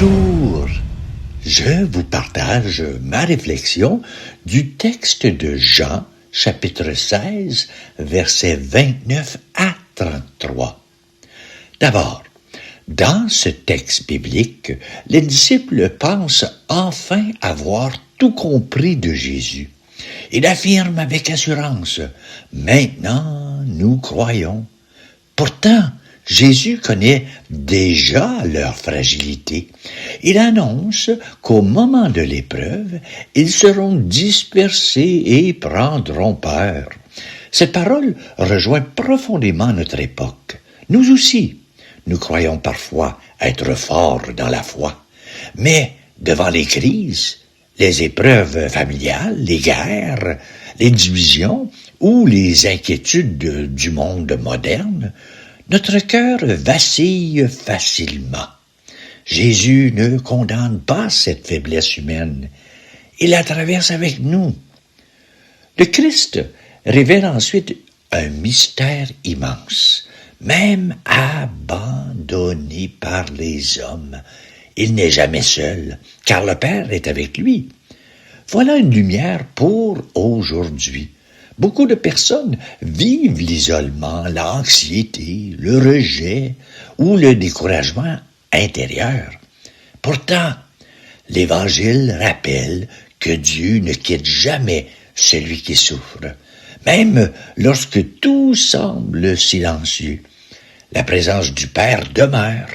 Bonjour, je vous partage ma réflexion du texte de Jean, chapitre 16, versets 29 à 33. D'abord, dans ce texte biblique, les disciples pensent enfin avoir tout compris de Jésus. Il affirme avec assurance, « Maintenant, nous croyons. » Pourtant, Jésus connaît déjà leur fragilité. Il annonce qu'au moment de l'épreuve, ils seront dispersés et prendront peur. Cette parole rejoint profondément notre époque. Nous aussi, nous croyons parfois être forts dans la foi. Mais devant les crises, les épreuves familiales, les guerres, les divisions ou les inquiétudes du monde moderne, notre cœur vacille facilement. Jésus ne condamne pas cette faiblesse humaine. Il la traverse avec nous. Le Christ révèle ensuite un mystère immense. Même abandonné par les hommes, il n'est jamais seul, car le Père est avec lui. Voilà une lumière pour aujourd'hui. Beaucoup de personnes vivent l'isolement, l'anxiété, le rejet ou le découragement intérieur. Pourtant, l'Évangile rappelle que Dieu ne quitte jamais celui qui souffre, même lorsque tout semble silencieux. La présence du Père demeure.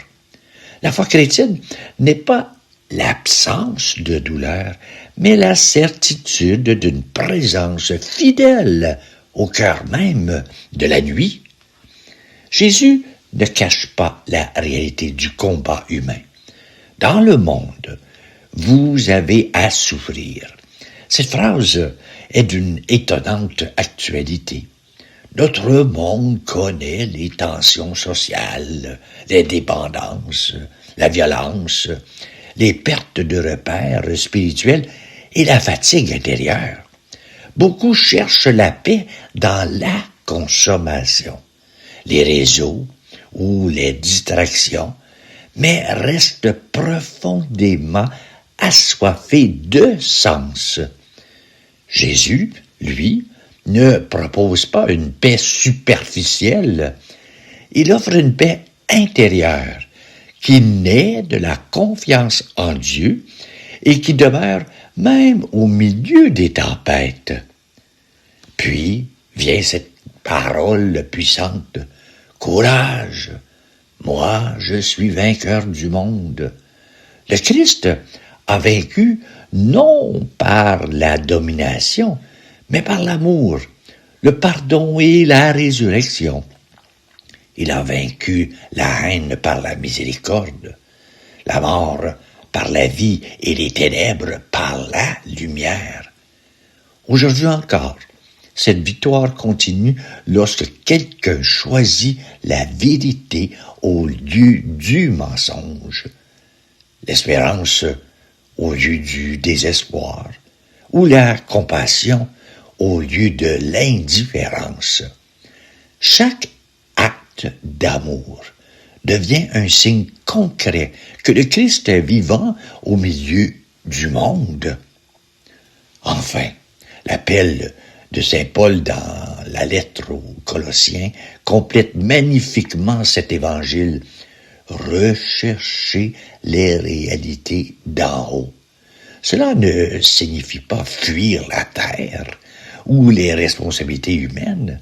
La foi chrétienne n'est pas l'absence de douleur, mais la certitude d'une présence fidèle au cœur même de la nuit. Jésus ne cache pas la réalité du combat humain. Dans le monde, vous avez à souffrir. Cette phrase est d'une étonnante actualité. Notre monde connaît les tensions sociales, les dépendances, la violence, les pertes de repères spirituels et la fatigue intérieure. Beaucoup cherchent la paix dans la consommation, les réseaux ou les distractions, mais restent profondément assoiffés de sens. Jésus, lui, ne propose pas une paix superficielle. Il offre une paix intérieure qui naît de la confiance en Dieu et qui demeure même au milieu des tempêtes. Puis vient cette parole puissante. « Courage, moi je suis vainqueur du monde. » Le Christ a vaincu non par la domination, mais par l'amour, le pardon et la résurrection. Il a vaincu la haine par la miséricorde, la mort par la vie et les ténèbres par la lumière. Aujourd'hui encore, cette victoire continue lorsque quelqu'un choisit la vérité au lieu du mensonge, l'espérance au lieu du désespoir, ou la compassion au lieu de l'indifférence. Chaque acte d'amour devient un signe concret que le Christ est vivant au milieu du monde. Enfin, l'appel de saint Paul dans la lettre aux Colossiens complète magnifiquement cet évangile. Recherchez les réalités d'en haut. Cela ne signifie pas fuir la terre ou les responsabilités humaines,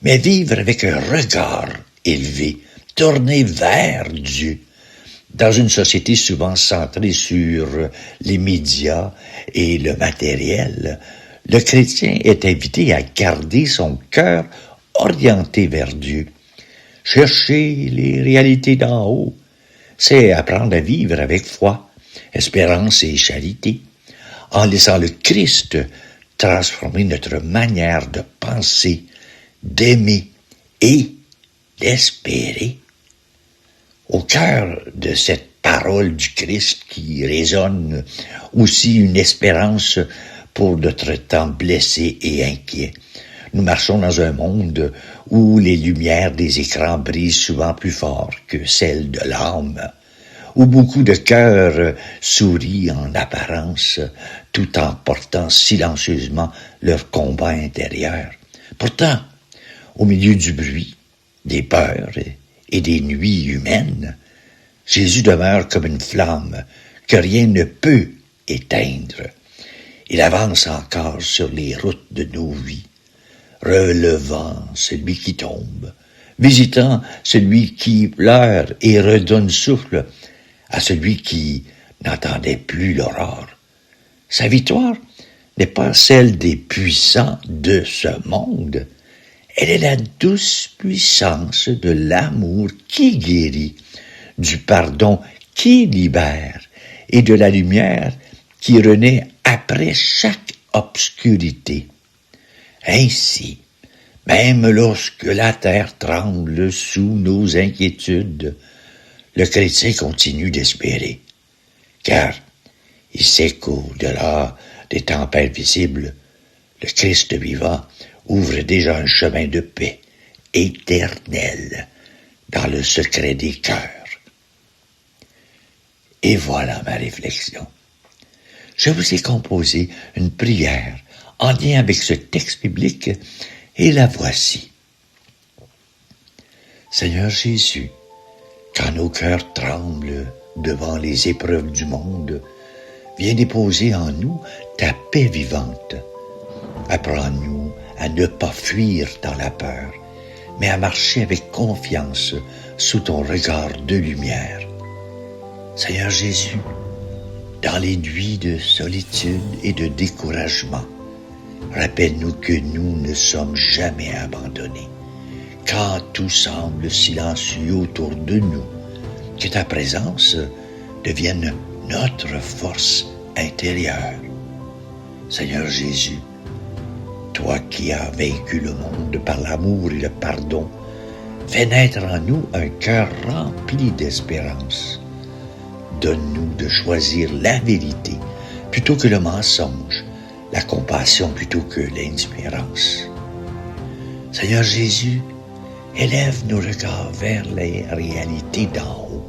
mais vivre avec un regard élevé, tourné vers Dieu. Dans une société souvent centrée sur les médias et le matériel, le chrétien est invité à garder son cœur orienté vers Dieu. Chercher les réalités d'en haut, c'est apprendre à vivre avec foi, espérance et charité, en laissant le Christ transformer notre manière de penser, d'aimer et d'espérer. Au cœur de cette parole du Christ qui résonne aussi une espérance pour notre temps blessé et inquiet. Nous marchons dans un monde où les lumières des écrans brillent souvent plus fort que celles de l'âme, où beaucoup de cœurs sourient en apparence, tout en portant silencieusement leur combat intérieur. Pourtant, au milieu du bruit, des peurs et des nuits humaines, Jésus demeure comme une flamme que rien ne peut éteindre. Il avance encore sur les routes de nos vies, relevant celui qui tombe, visitant celui qui pleure et redonne souffle à celui qui n'entendait plus l'aurore. Sa victoire n'est pas celle des puissants de ce monde, elle est la douce puissance de l'amour qui guérit, du pardon qui libère et de la lumière qui renaît après chaque obscurité. Ainsi, même lorsque la terre tremble sous nos inquiétudes, le chrétien continue d'espérer, car il sait qu'au-delà des tempêtes visibles, le Christ vivant ouvre déjà un chemin de paix éternelle dans le secret des cœurs. Et voilà ma réflexion. Je vous ai composé une prière en lien avec ce texte biblique et la voici. Seigneur Jésus, quand nos cœurs tremblent devant les épreuves du monde, viens déposer en nous ta paix vivante. Apprends-nous à ne pas fuir dans la peur, mais à marcher avec confiance sous ton regard de lumière. Seigneur Jésus, dans les nuits de solitude et de découragement, rappelle-nous que nous ne sommes jamais abandonnés. Quand tout semble silencieux autour de nous, que ta présence devienne notre force intérieure. Seigneur Jésus, toi qui as vaincu le monde par l'amour et le pardon, fais naître en nous un cœur rempli d'espérance. Donne-nous de choisir la vérité plutôt que le mensonge, la compassion plutôt que l'indifférence. Seigneur Jésus, élève nos regards vers les réalités d'en haut.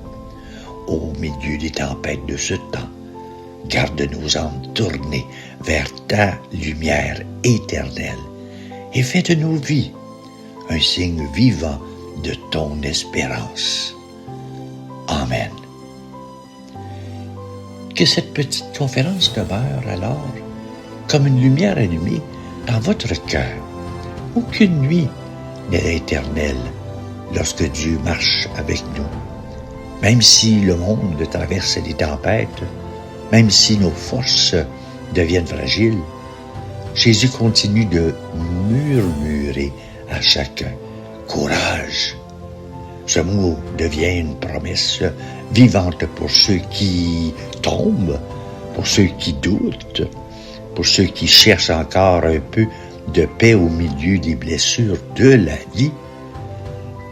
Au milieu des tempêtes de ce temps, garde nos âmes tournées vers ta lumière éternelle et fais de nos vies un signe vivant de ton espérance. Amen. Que cette petite conférence demeure alors comme une lumière allumée dans votre cœur. Aucune nuit n'est éternelle lorsque Dieu marche avec nous. Même si le monde traverse des tempêtes, même si nos forces deviennent fragiles, Jésus continue de murmurer à chacun « Courage !» Ce mot devient une promesse vivante pour ceux qui tombent, pour ceux qui doutent, pour ceux qui cherchent encore un peu de paix au milieu des blessures de la vie.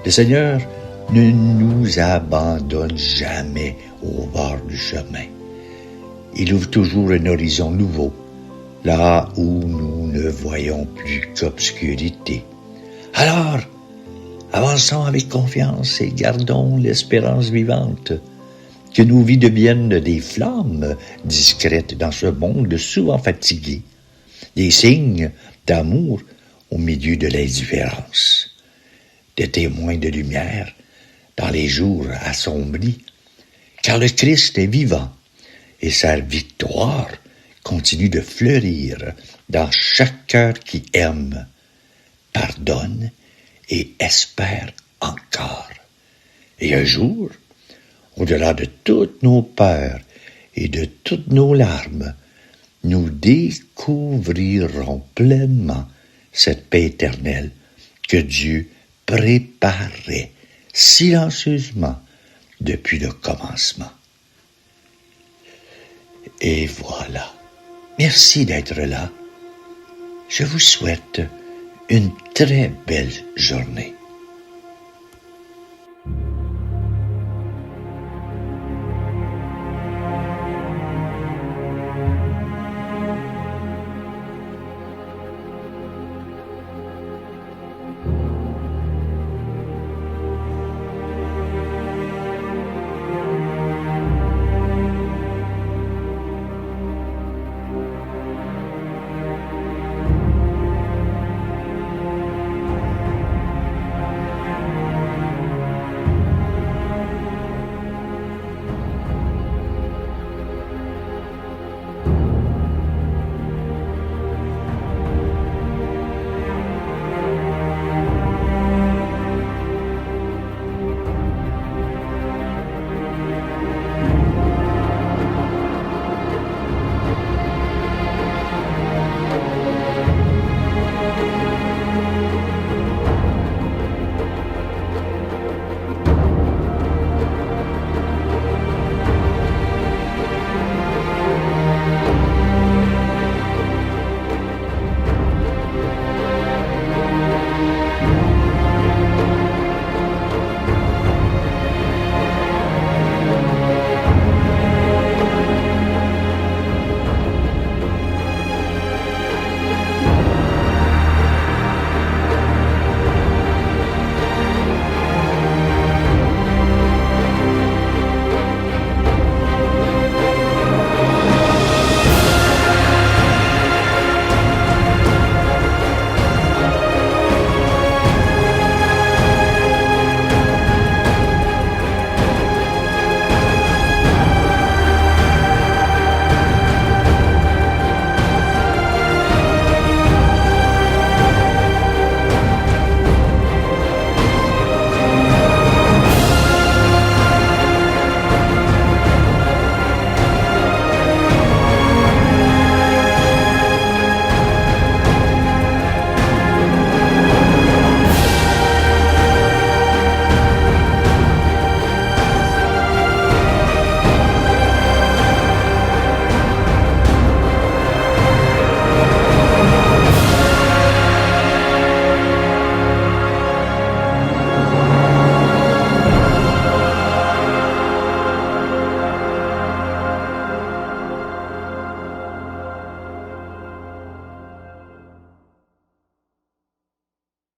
Le Seigneur ne nous abandonne jamais au bord du chemin. Il ouvre toujours un horizon nouveau, là où nous ne voyons plus qu'obscurité. Alors, avançons avec confiance et gardons l'espérance vivante, que nos vies deviennent des flammes discrètes dans ce monde souvent fatigué, des signes d'amour au milieu de l'indifférence, des témoins de lumière dans les jours assombris, car le Christ est vivant et sa victoire continue de fleurir dans chaque cœur qui aime, pardonne et espère encore. Et un jour, au-delà de toutes nos peurs et de toutes nos larmes, nous découvrirons pleinement cette paix éternelle que Dieu préparait silencieusement depuis le commencement. Et voilà. Merci d'être là. Je vous souhaite une très belle journée.